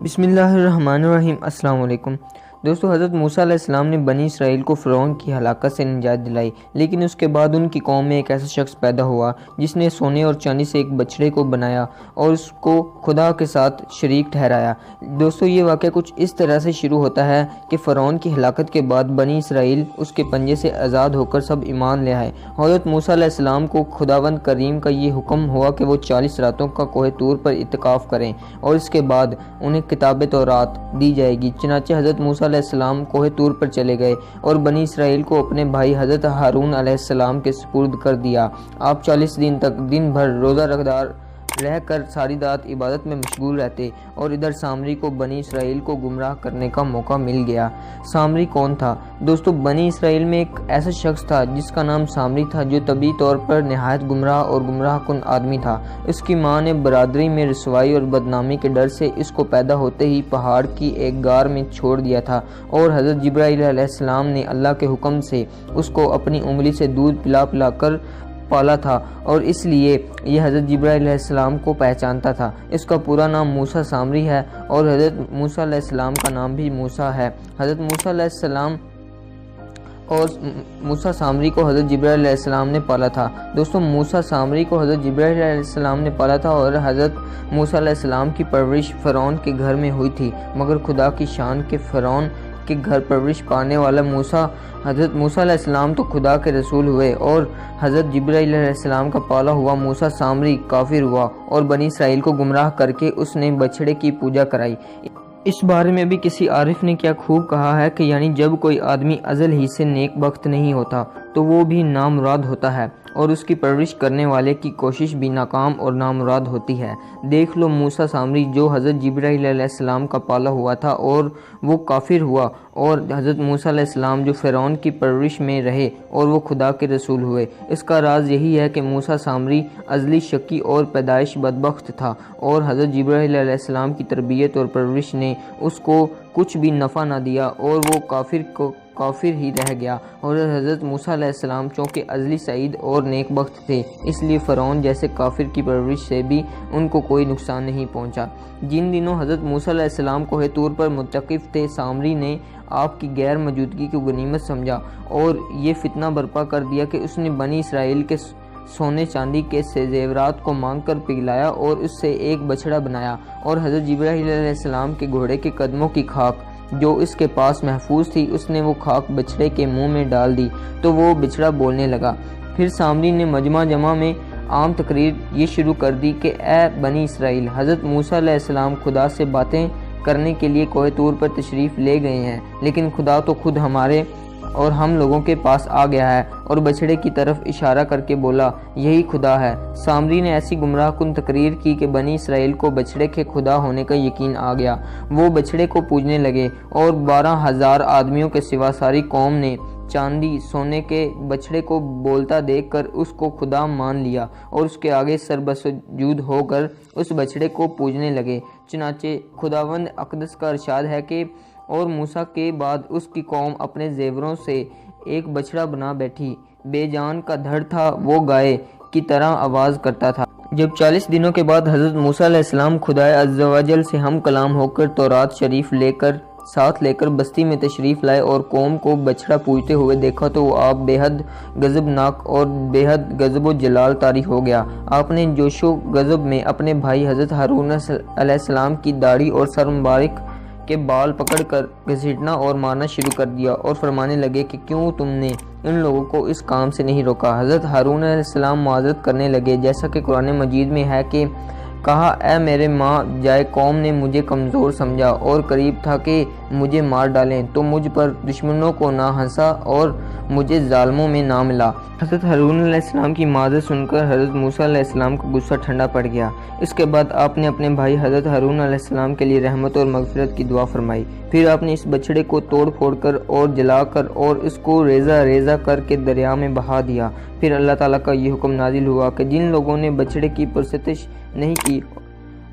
بسم اللہ الرحمن الرحیم۔ السلام علیکم دوستو، حضرت موسیٰ علیہ السلام نے بنی اسرائیل کو فرعون کی ہلاکت سے نجات دلائی، لیکن اس کے بعد ان کی قوم میں ایک ایسا شخص پیدا ہوا جس نے سونے اور چاندی سے ایک بچڑے کو بنایا اور اس کو خدا کے ساتھ شریک ٹھہرایا۔ دوستو، یہ واقعہ کچھ اس طرح سے شروع ہوتا ہے کہ فرعون کی ہلاکت کے بعد بنی اسرائیل اس کے پنجے سے آزاد ہو کر سب ایمان لے آئے۔ حضرت موسیٰ علیہ السلام کو خداوند کریم کا یہ حکم ہوا کہ وہ 40 راتوں کا کوہ طور پر اعتکاف کریں اور اس کے بعد انہیں کتاب تورات دی جائے گی۔ چنانچہ حضرت موسیٰ علیہ السلام کوہ طور پر چلے گئے اور بنی اسرائیل کو اپنے بھائی حضرت ہارون علیہ السلام کے سپرد کر دیا۔ آپ 40 دن تک دن بھر روزہ رکھدار رہ کر ساری رات عبادت میں مشغول رہتے، اور ادھر سامری کو بنی اسرائیل کو گمراہ کرنے کا موقع مل گیا۔ سامری کون تھا؟ دوستو، بنی اسرائیل میں ایک ایسا شخص تھا جس کا نام سامری تھا، جو طبعی طور پر نہایت گمراہ اور گمراہ کن آدمی تھا۔ اس کی ماں نے برادری میں رسوائی اور بدنامی کے ڈر سے اس کو پیدا ہوتے ہی پہاڑ کی ایک غار میں چھوڑ دیا تھا، اور حضرت جبرائیل علیہ السلام نے اللہ کے حکم سے اس کو اپنی انگلی سے دودھ پلا پلا کر پالا تھا، اور اس لیے یہ حضرت جبرائیل علیہ السلام کو پہچانتا تھا۔ اس کا پورا نام موسیٰ سامری ہے، اور حضرت موسیٰ علیہ السلام کا نام بھی موسیٰ ہے۔ حضرت موسیٰ علیہ السلام اور موسیٰ سامری کو حضرت جبرائیل علیہ السلام نے پالا تھا۔ دوستو، موسیٰ سامری کو حضرت جبرائیل علیہ السلام نے پالا تھا، اور حضرت موسیٰ علیہ السلام کی پرورش فرعون کے گھر میں ہوئی تھی، مگر خدا کی شان کے فرعون کے گھر پرورش پانے والا حضرت موسیٰ علیہ السلام تو خدا کے رسول ہوئے، اور حضرت جبرائیل علیہ السلام کا پالا ہوا موسیٰ سامری کافر ہوا اور بنی اسرائیل کو گمراہ کر کے اس نے بچھڑے کی پوجا کرائی۔ اس بارے میں بھی کسی عارف نے کیا خوب کہا ہے کہ یعنی جب کوئی آدمی ازل ہی سے نیک بخت نہیں ہوتا تو وہ بھی نامراد ہوتا ہے، اور اس کی پرورش کرنے والے کی کوشش بھی ناکام اور نامراد ہوتی ہے۔ دیکھ لو، موسیٰ سامری جو حضرت جبرائیل علیہ السلام کا پالا ہوا تھا اور وہ کافر ہوا، اور حضرت موسیٰ علیہ السلام جو فرعون کی پرورش میں رہے اور وہ خدا کے رسول ہوئے۔ اس کا راز یہی ہے کہ موسیٰ سامری ازلی شقی اور پیدائش بدبخت تھا، اور حضرت جبرائیل علیہ السلام کی تربیت اور پرورش نے اس کو کچھ بھی نفع نہ دیا، اور وہ کافر ہی رہ گیا۔ اور حضرت موسیٰ علیہ السلام چونکہ ازلی سعید اور نیک بخت تھے، اس لیے فرعون جیسے کافر کی پرورش سے بھی ان کو کوئی نقصان نہیں پہنچا۔ جن دنوں حضرت موسیٰ علیہ السلام کوہ طور پر معتکف تھے، سامری نے آپ کی غیر موجودگی کو غنیمت سمجھا اور یہ فتنہ برپا کر دیا کہ اس نے بنی اسرائیل کے سونے چاندی کے زیورات کو مانگ کر پگھلایا اور اس سے ایک بچڑا بنایا، اور حضرت جبرائیل علیہ السلام کے گھوڑے کے قدموں کی خاک جو اس کے پاس محفوظ تھی، اس نے وہ خاک بچڑے کے منہ میں ڈال دی تو وہ بچڑا بولنے لگا۔ پھر سامری نے مجمع میں عام تقریر یہ شروع کر دی کہ اے بنی اسرائیل، حضرت موسیٰ علیہ السلام خدا سے باتیں کرنے کے لیے کوہ طور پر تشریف لے گئے ہیں، لیکن خدا تو خود ہمارے اور ہم لوگوں کے پاس آ گیا ہے، اور بچڑے کی طرف اشارہ کر کے بولا، یہی خدا ہے۔ سامری نے ایسی گمراہ کن تقریر کی کہ بنی اسرائیل کو بچڑے کے خدا ہونے کا یقین آ گیا۔ وہ بچڑے کو پوجنے لگے، اور 12,000 آدمیوں کے سوا ساری قوم نے چاندی سونے کے بچڑے کو بولتا دیکھ کر اس کو خدا مان لیا، اور اس کے آگے سربسجود ہو کر اس بچڑے کو پوجنے لگے۔ چنانچہ خداوند اقدس کا ارشاد ہے کہ اور موسیٰ کے بعد اس کی قوم اپنے زیوروں سے ایک بچڑا بنا بیٹھی، بے جان کا دھڑ تھا، وہ گائے کی طرح آواز کرتا تھا۔ جب 40 دنوں کے بعد حضرت موسیٰ علیہ السلام خدائے عز و جل سے ہم کلام ہو کر تورات شریف ساتھ لے کر بستی میں تشریف لائے اور قوم کو بچڑا پوجتے ہوئے دیکھا تو وہ آپ بے حد غضبناک اور بے حد غضب و جلال طاری ہو گیا۔ آپ نے جوش و غضب میں اپنے بھائی حضرت ہارون علیہ السلام کی داڑھی اور سر مبارک کے بال پکڑ کر گھسیٹنا اور مارنا شروع کر دیا، اور فرمانے لگے کہ کیوں تم نے ان لوگوں کو اس کام سے نہیں روکا۔ حضرت ہارون علیہ السلام معذرت کرنے لگے، جیسا کہ قرآن مجید میں ہے کہ کہا، اے میرے ماں جائے قوم نے مجھے کمزور سمجھا اور قریب تھا کہ مجھے مار ڈالیں، تو مجھ پر دشمنوں کو نہ ہنسا اور مجھے ظالموں میں نہ ملا۔ حضرت ہارون علیہ السلام کی معذرت سن کر حضرت موسیٰ علیہ السلام کا غصہ ٹھنڈا پڑ گیا۔ اس کے بعد آپ نے اپنے بھائی حضرت ہارون علیہ السلام کے لیے رحمت اور مغفرت کی دعا فرمائی۔ پھر آپ نے اس بچڑے کو توڑ پھوڑ کر اور جلا کر اور اس کو ریزہ ریزہ کر کے دریا میں بہا دیا۔ پھر اللہ تعالیٰ کا یہ حکم نازل ہوا کہ جن لوگوں نے بچڑے کی پرستش نہیں کی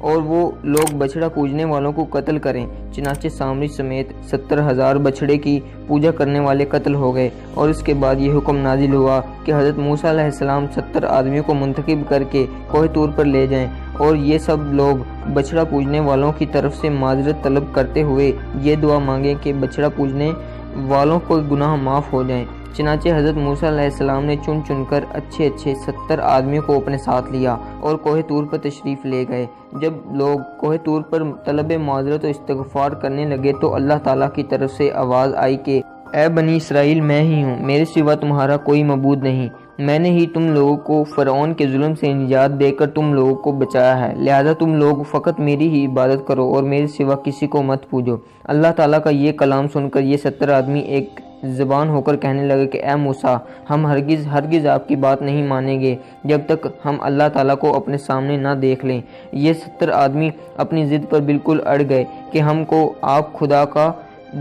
اور وہ لوگ بچڑا پوجنے والوں کو قتل کریں، چنانچہ سامری سمیت 70,000 بچڑے کی پوجا کرنے والے قتل ہو گئے۔ اور اس کے بعد یہ حکم نازل ہوا کہ حضرت موسیٰ علیہ السلام 70 آدمیوں کو منتخب کر کے کوہ طور پر لے جائیں اور یہ سب لوگ بچڑا پوجنے والوں کی طرف سے معذرت طلب کرتے ہوئے یہ دعا مانگیں کہ بچڑا پوجنے والوں کو گناہ معاف ہو جائیں۔ چنانچہ حضرت موسیٰ علیہ السلام نے چن چن کر اچھے 70 آدمیوں کو اپنے ساتھ لیا اور کوہ طور پر تشریف لے گئے۔ جب لوگ کوہ طور پر طلب معذرت و استغفار کرنے لگے تو اللہ تعالیٰ کی طرف سے آواز آئی کہ اے بنی اسرائیل، میں ہی ہوں، میرے سوا تمہارا کوئی معبود نہیں۔ میں نے ہی تم لوگوں کو فرعون کے ظلم سے نجات دے کر تم لوگوں کو بچایا ہے، لہذا تم لوگ فقط میری ہی عبادت کرو اور میرے سوا کسی کو مت پوجو۔ اللہ تعالیٰ کا یہ کلام سن کر یہ 70 آدمی ایک زبان ہو کر کہنے لگے کہ اے موسیٰ، ہم ہرگز آپ کی بات نہیں مانیں گے جب تک ہم اللہ تعالیٰ کو اپنے سامنے نہ دیکھ لیں۔ یہ 70 آدمی اپنی ضد پر بالکل اڑ گئے کہ ہم کو آپ خدا کا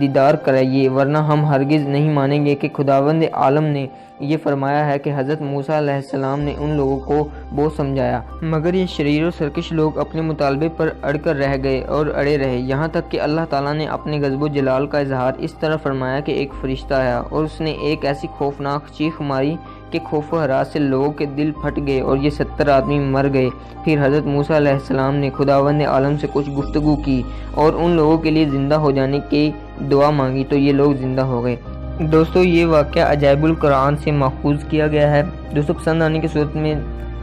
دیدار کرائیے، ورنہ ہم ہرگز نہیں مانیں گے کہ خداوند عالم نے یہ فرمایا ہے کہ حضرت موسیٰ علیہ السلام نے ان لوگوں کو بہت سمجھایا، مگر یہ شریر و سرکش لوگ اپنے مطالبے پر اڑ کر رہ گئے اور اڑے رہے، یہاں تک کہ اللہ تعالیٰ نے اپنے غضب و جلال کا اظہار اس طرح فرمایا کہ ایک فرشتہ آیا اور اس نے ایک ایسی خوفناک چیخ ماری کہ خوف و ہراس سے لوگوں کے دل پھٹ گئے اور یہ 70 آدمی مر گئے۔ پھر حضرت موسیٰ علیہ السلام نے خداوند عالم سے کچھ گفتگو کی اور ان لوگوں کے لیے زندہ ہو جانے کی دعا مانگی تو یہ لوگ زندہ ہو گئے۔ دوستو، یہ واقعہ عجائب القرآن سے ماخوذ کیا گیا ہے۔ دوستو، پسند آنے کی صورت میں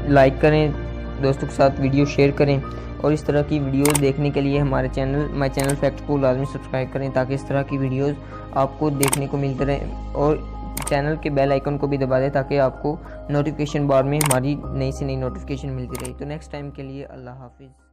لائک کریں، دوستوں کے ساتھ ویڈیو شیئر کریں اور اس طرح کی ویڈیوز دیکھنے کے لیے ہمارے مائی چینل فیکٹ کو لازمی سبسکرائب کریں تاکہ اس طرح کی ویڈیوز آپ کو دیکھنے کو ملتے رہیں، اور چینل کے بیل آئیکن کو بھی دبا دیں تاکہ آپ کو نوٹیفیکیشن بار میں ہماری نئی سے نئی نوٹیفیکیشن ملتی رہے۔ تو نیکسٹ ٹائم کے لیے اللہ حافظ۔